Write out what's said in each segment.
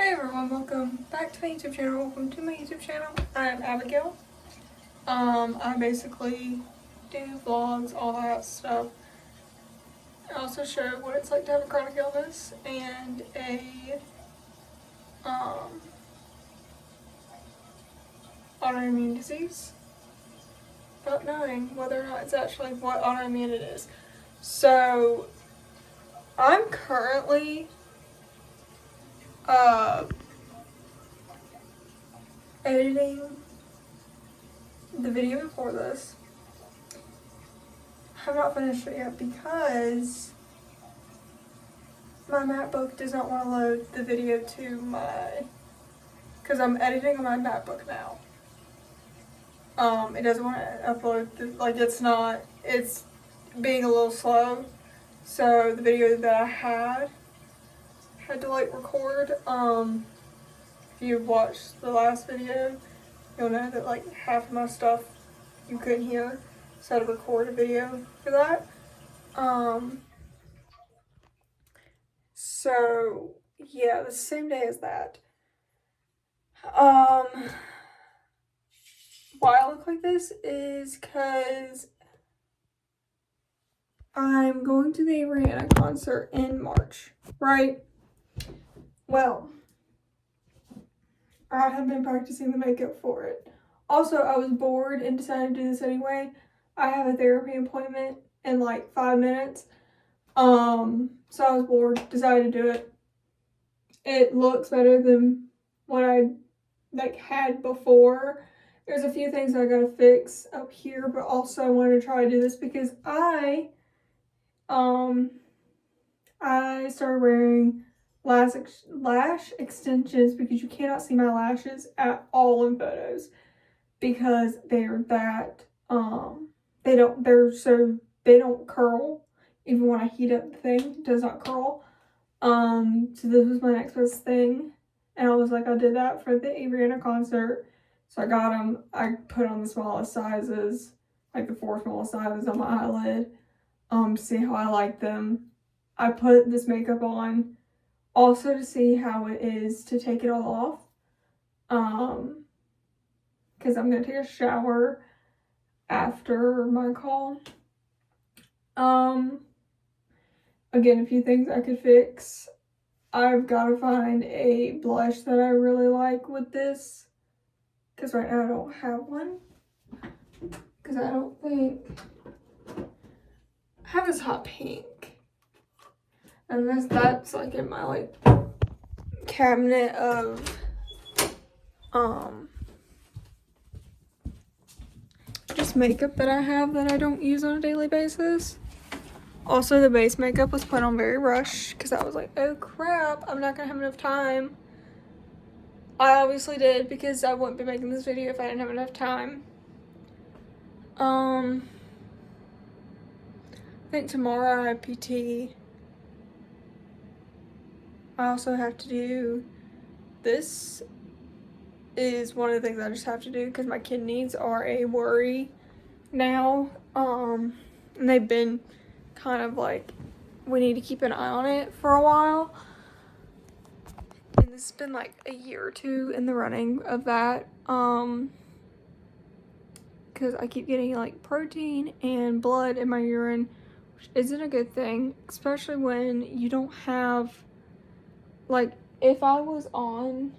Hey everyone, welcome back to my YouTube channel. Welcome to my YouTube channel. I'm Abigail. I basically do vlogs, all that stuff. I also show what it's like to have a chronic illness and a autoimmune disease, without knowing whether or not it's actually what autoimmune it is. So I'm currently editing the video before this. I have not finished it yet because my MacBook does not want to load the video to because I'm editing on my MacBook now. It doesn't want to upload, it's being a little slow. So the video that I had to record. If you've watched the last video, you'll know that half of my stuff you couldn't hear. So I had to record a video for that. So yeah, the same day as that. Why I look like this is because I'm going to the Rihanna concert in March, right? Well, I have been practicing the makeup for it. Also, I was bored and decided to do this anyway. I have a therapy appointment in 5 minutes. So I was bored, decided to do it. It looks better than what I had before. There's a few things I gotta fix up here, but also I wanted to try to do this because I started wearing lash extensions because you cannot see my lashes at all in photos because they're that they don't curl. Even when I heat up the thing, it does not curl. So this was my next best thing. And I was like, I did that for the Rihanna concert. So I got them. I put on the smallest sizes, the 4 smallest sizes on my eyelid, to see how I like them. I put this makeup on also to see how it is to take it all off. Because I'm going to take a shower after my call. Again, a few things I could fix. I've got to find a blush that I really like with this. Because right now I don't have one. Because I don't think... I have this hot pink. And that's in my cabinet of just makeup that I have that I don't use on a daily basis. Also, the base makeup was put on very rushed because I was like, oh crap, I'm not gonna have enough time. I obviously did because I wouldn't be making this video if I didn't have enough time. I think tomorrow I have PT. I also have to do, this is one of the things I just have to do because my kidneys are a worry now. And they've been kind of we need to keep an eye on it for a while. And this has been a year or two in the running of that. Because I keep getting protein and blood in my urine, which isn't a good thing, especially when you don't have, if I was on,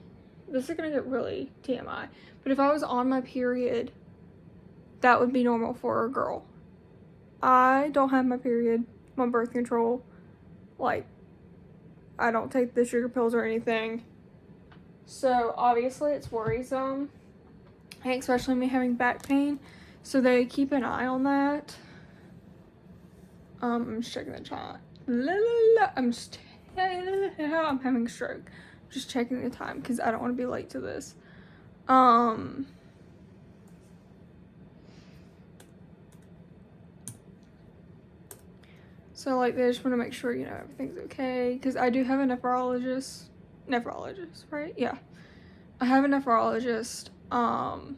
this is gonna get really TMI, but if I was on my period, that would be normal for a girl. I don't have my period. I'm on birth control. I don't take the sugar pills or anything. So obviously it's worrisome. And especially me having back pain. So they keep an eye on that. I'm just checking the chat. I'm having a stroke. Just checking the time because I don't want to be late to this. So they just want to make sure, everything's okay. Because I do have a nephrologist, right? Yeah. I have a nephrologist. I've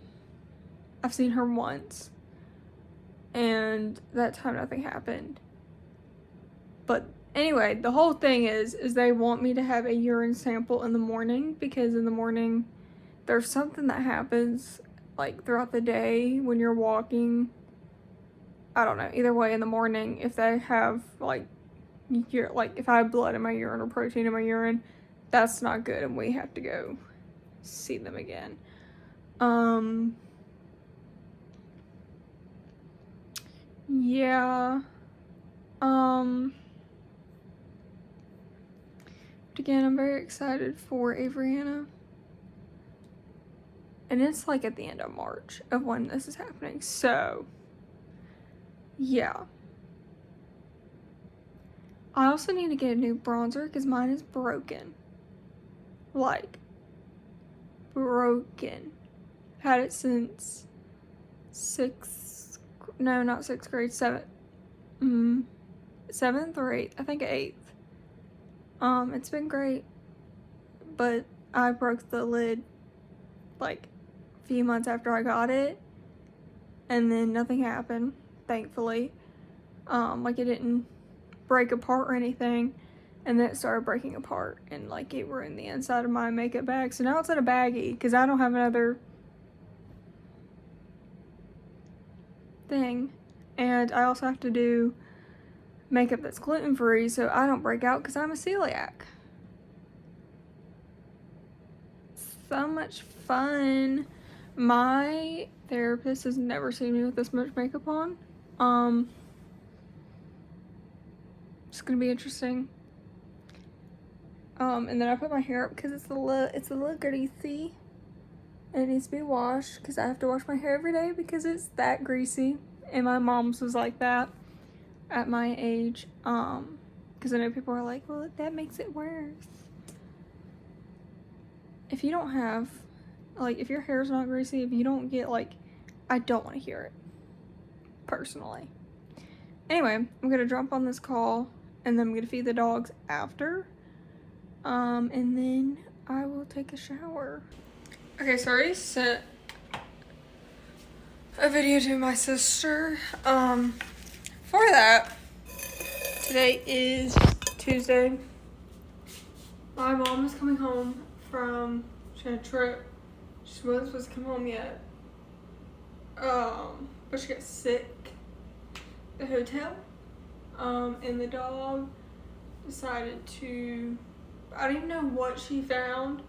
seen her once. And that time nothing happened. Anyway, the whole thing is they want me to have a urine sample in the morning, because in the morning there's something that happens like throughout the day when you're walking. I don't know. Either way, in the morning, if they have like if I have blood in my urine or protein in my urine, that's not good, and we have to go see them again. Yeah. But again, I'm very excited for Avriana. And it's like at the end of March of when this is happening. So, yeah. I also need to get a new bronzer because mine is broken. Like, broken. Had it since not 6th grade, 7th. 7th or 8th. I think 8th. It's been great. But I broke the lid like a few months after I got it. And then nothing happened, thankfully. Like it didn't break apart or anything. And then it started breaking apart and like it ruined the inside of my makeup bag. So now it's in a baggie because I don't have another thing. And I also have to do makeup that's gluten-free so I don't break out because I'm a celiac. So much fun. My therapist has never seen me with this much makeup on. It's gonna be interesting. And then I put my hair up because it's a little greasy. And it needs to be washed because I have to wash my hair every day because it's that greasy. And my mom's was like that at my age. Because I know people are like, well, that makes it worse. If you don't have, like, if your hair's not greasy, if you don't get, like, I don't want to hear it. Personally. Anyway, I'm going to jump on this call. And then I'm going to feed the dogs after. And then I will take a shower. Okay, so I already sent a video to my sister. For that, today is Tuesday. My mom is coming home from, she had a trip. She wasn't supposed to come home yet. But she got sick at the hotel. And the dog decided to, I don't even know what she found.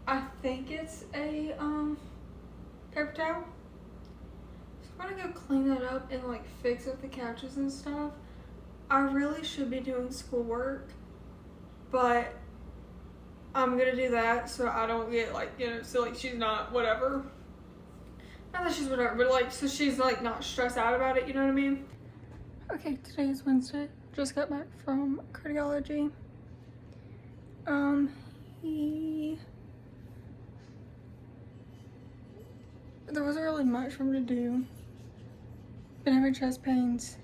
I think it's a paper towel. So I'm gonna go clean that up and like fix up the couches and stuff. I really should be doing schoolwork, but I'm gonna do that so I don't get like, you know, so like she's not whatever. Not that she's whatever, but like so she's like not stressed out about it, you know what I mean? Okay, today is Wednesday. Just got back from cardiology. There wasn't really much for him to do. Been having chest pains.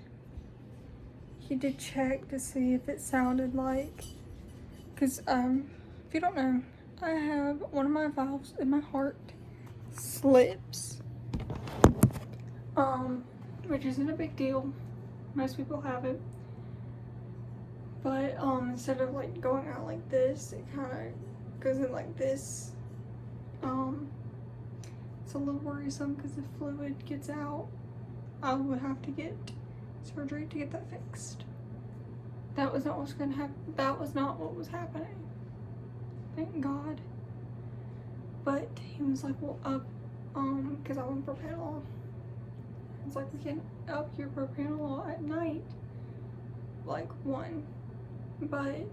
He did check to see if it sounded like, because if you don't know, I have one of my valves in my heart slips. Which isn't a big deal. Most people have it. But instead of like going out like this, it kind of goes in like this. It's a little worrisome because if fluid gets out, I would have to get surgery to get that fixed. That was not what's going to happen. That was not what was happening. Thank God. But he was like, well, up, because I want propranolol. I was like, we can up your propranolol at night, like 1. But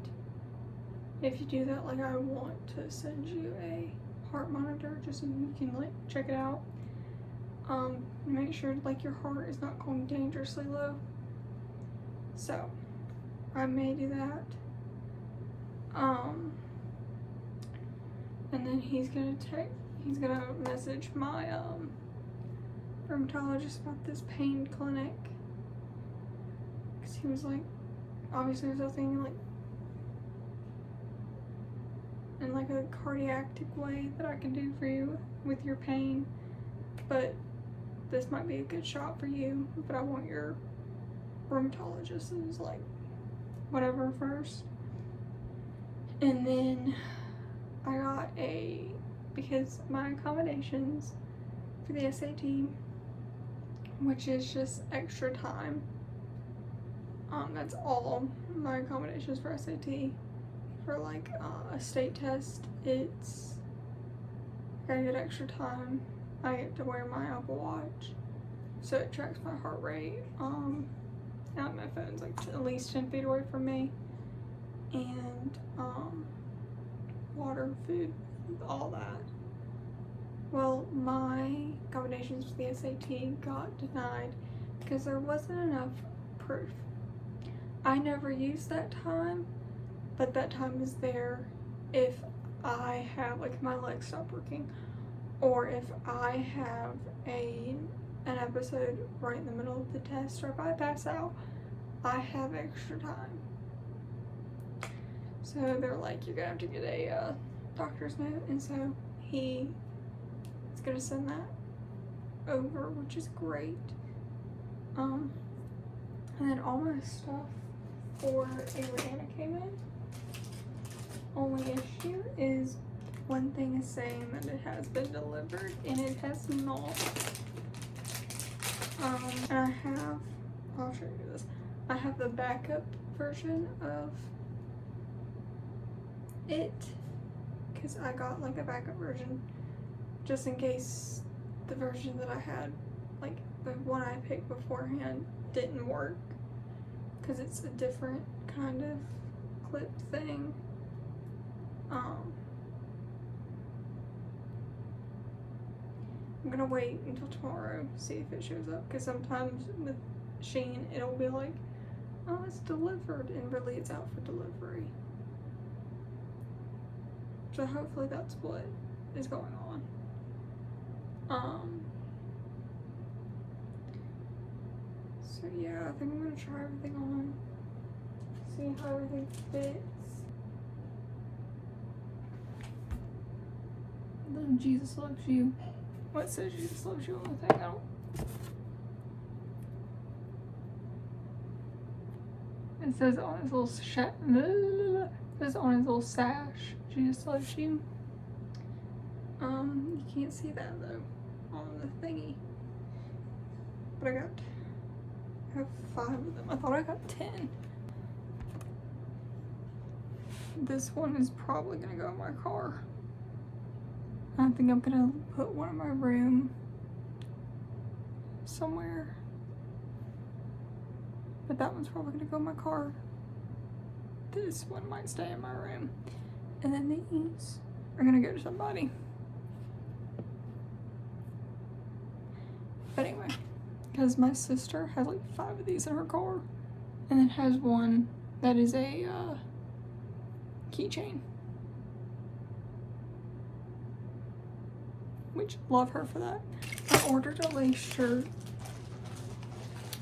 if you do that, like, I want to send you a heart monitor just so you can like check it out. Make sure like your heart is not going dangerously low. So I may do that. And then he's gonna message my rheumatologist about this pain clinic, because he was like, obviously there's nothing like in like a cardiac way that I can do for you with your pain, but this might be a good shot for you, but I want your rheumatologist's like whatever first. And then I got because my accommodations for the SAT, which is just extra time. That's all my accommodations for SAT. For like a state test, it's I get extra time. I get to wear my Apple Watch, so it tracks my heart rate. And my phone's like at least 10 feet away from me, and water, food, all that. Well, my accommodations for the SAT got denied because there wasn't enough proof. I never used that time, but that time is there if I have, like, my legs stop working, or if I have an episode right in the middle of the test, or if I pass out, I have extra time. So they're like, you're gonna have to get a doctor's note, and so he is gonna send that over, which is great. And then all my stuff for Ariana came in. Only issue is one thing is saying that it has been delivered, and it has not. And I have, I'll show you this. I have the backup version of it, because I got like a backup version just in case the version that I had, like the one I picked beforehand, didn't work, because it's a different kind of clip thing. I'm gonna wait until tomorrow, see if it shows up, because sometimes with Shein it'll be like, oh, it's delivered, and really it's out for delivery. So hopefully that's what is going on. So yeah, I think I'm gonna try everything on, see how everything fits. Jesus loves you. What says Jesus loves you on the thing? I don't. It says on his little it says on his little sash, Jesus loves you. You can't see that though on the thingy. But I have 5 of them. I thought I got 10. This one is probably gonna go in my car. I think I'm gonna put one in my room somewhere. But that one's probably gonna go in my car. This one might stay in my room. And then these are gonna go to somebody. But anyway, because my sister has like 5 of these in her car, and then has one that is a keychain. Which, love her for that. I ordered a lace shirt.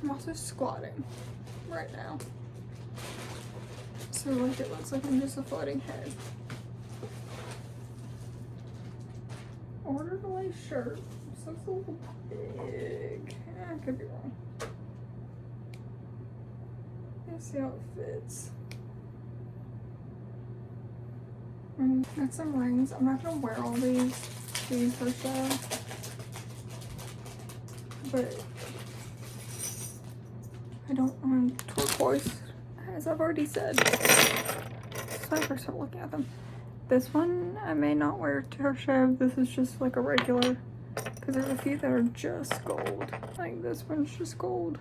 I'm also squatting right now, so like it looks like I'm just a floating head. Ordered a lace shirt. This looks a little big. I could be wrong. Let's see how it fits. Got some rings. I'm not gonna wear all these for show, but I don't want turquoise, as I've already said. So I first start looking at them. This one I may not wear to her show. This is just like a regular, because there's a few that are just gold. Like this one's just gold.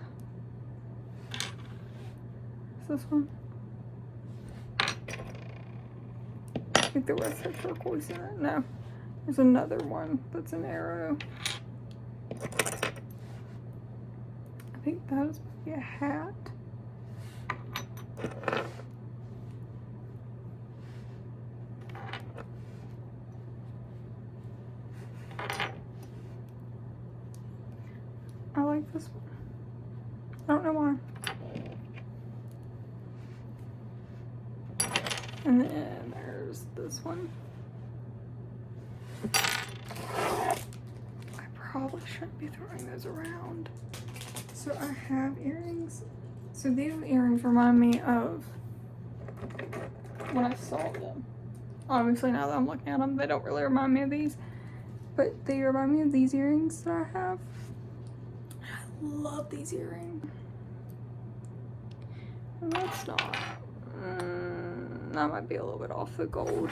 Is this one? I think the rest have turquoise in it. No. There's another one that's an arrow. I think that was maybe a hat. I like this one. I don't know why. And then there's this one. I probably shouldn't be throwing those around. So I have earrings. So these earrings remind me of when I saw them. Obviously, now that I'm looking at them, they don't really remind me of these. But they remind me of these earrings that I have. I love these earrings. And that's not. That might be a little bit off the gold.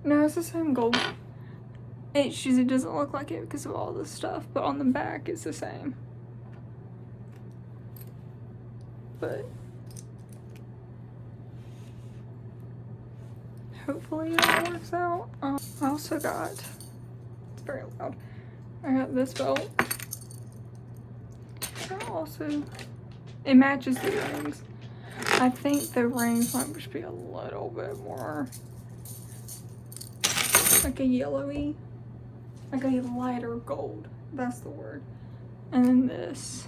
No, it's the same gold. It doesn't look like it because of all this stuff, but on the back it's the same. But hopefully it all works out. I also got, it's very loud, I got this belt. It matches the rings. I think the rings might just be a little bit more like a yellowy, like a lighter gold. That's the word. And then this.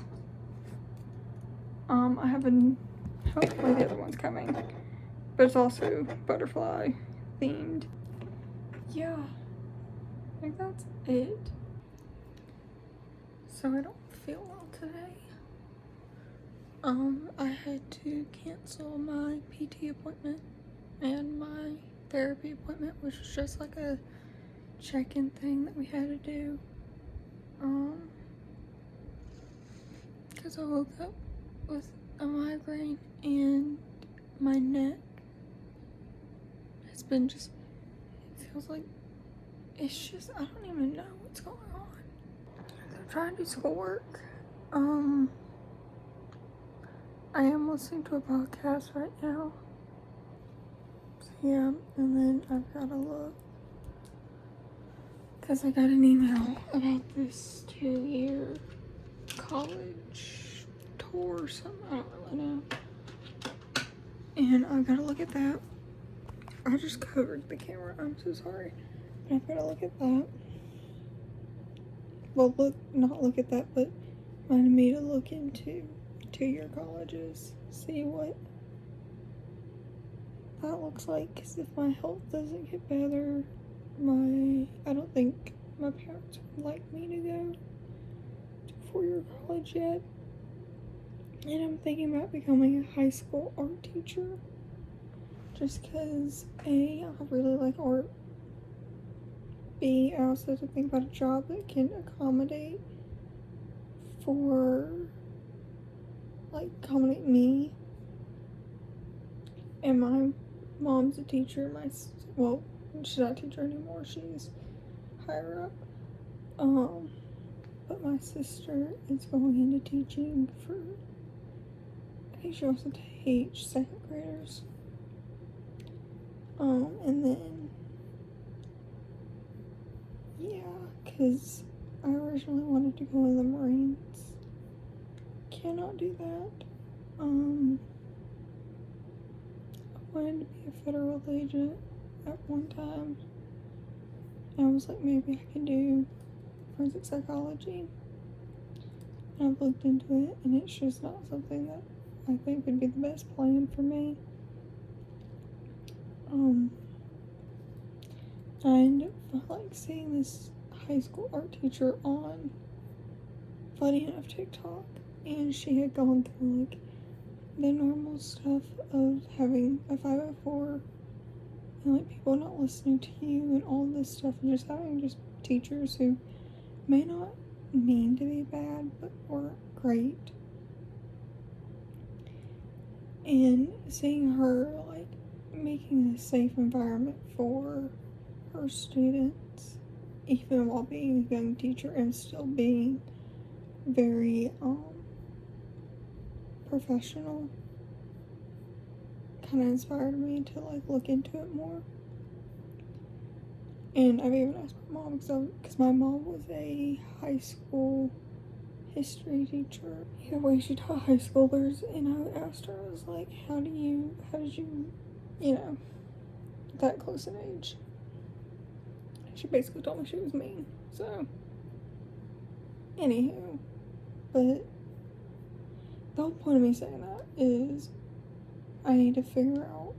I have hopefully the other one's coming, but it's also butterfly themed. Yeah, I think that's it. So I don't feel well today. I had to cancel my PT appointment and my therapy appointment, which was just like a check-in thing that we had to do. Because I woke up with a migraine and my neck has been it feels like, it's just, I don't even know what's going on. I'm trying to do schoolwork. I am listening to a podcast right now. So yeah, and then I've got to look, because I got an email about this 2-year college tour or something, I don't really know. And I've got to look at that. I just covered the camera, I'm so sorry. But I've got to look at that. Well, not look at that, but reminded me to look into 2-year colleges, see what that looks like, because if my health doesn't get better, I don't think my parents would like me to go to 4-year college yet. And I'm thinking about becoming a high school art teacher, just because A, I really like art, B, I also have to think about a job that can accommodate me. And my mom's a teacher. Well, she's not a teacher anymore. She's higher up. But my sister is going into teaching for, I think she wants to teach 2nd graders. And then, yeah, because I originally wanted to go in the Marines. Cannot do that. I wanted to be a federal agent at one time. And I was like, maybe I could do forensic psychology. And I've looked into it, and it's just not something that I think would be the best plan for me. I ended up seeing this high school art teacher on, funny enough, TikTok, and she had gone through the normal stuff of having a 504 and people not listening to you and all this stuff, and just having just teachers who may not mean to be bad but weren't great. And seeing her making a safe environment for her students, even while being a young teacher and still being very professional, kind of inspired me to look into it more. And I've even asked my mom, because my mom was a high school history teacher. Either way, she taught high schoolers, and I asked her, I was like, how did you, that close in age? She basically told me she was mean. So, anywho, but the whole point of me saying that is I need to figure out,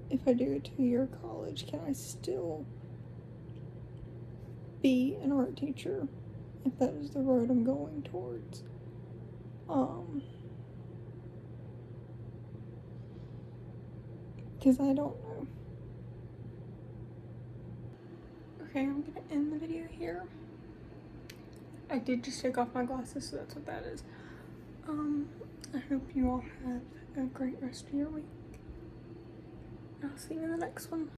if I do a 2-year college, can I still be an art teacher if that is the road I'm going towards. Because I don't know. Okay, I'm gonna end the video here. I did just take off my glasses, so that's what that is. I hope you all have a great rest of your week. I'll see you in the next one.